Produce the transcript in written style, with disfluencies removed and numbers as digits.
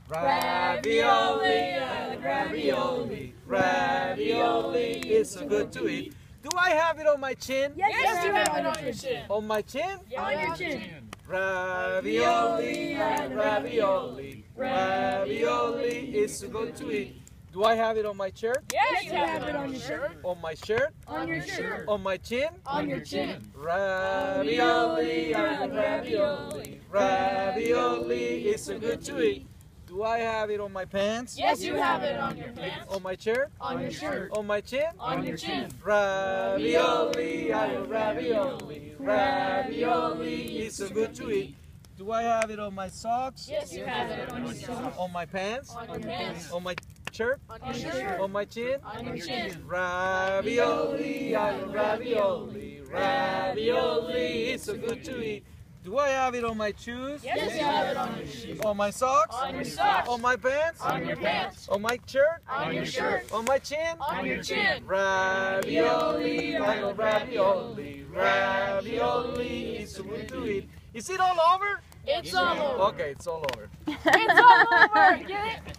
Ravioli, I like ravioli. Ravioli is so good to eat. Do I have it on my chin? Yes, you have it on your chin. On my chin? On your chin. Ravioli, I like ravioli. Ravioli is so good to eat. Do I have it on my shirt? Yes, you have it on your shirt. On my shirt? On your shirt. On my chin? On your chin. Ravioli, I like ravioli. Ravioli is so good to eat. Do I have it on my pants? Yes, you have it on your pants. On my shirt? On your shirt. On my chin? On your chin. Ravioli, I like ravioli. Ravioli is so good to eat. Do I have it on my socks? Yes, you have it on your socks. On my pants? On your pants. On my shirt? On your shirt. On my chin? On your chin. Ravioli, I like ravioli. Ravioli is so good to eat. Do I have it on my shoes? Yes, you have it on your shoes. On my socks? On your socks. On my pants? On your pants. On my shirt? On your shirt. On my chin? On your chin. Ravioli, I love ravioli. Ravioli is so good to eat. Is it all over? It's all over. Okay, it's all over. It's all over. Get it?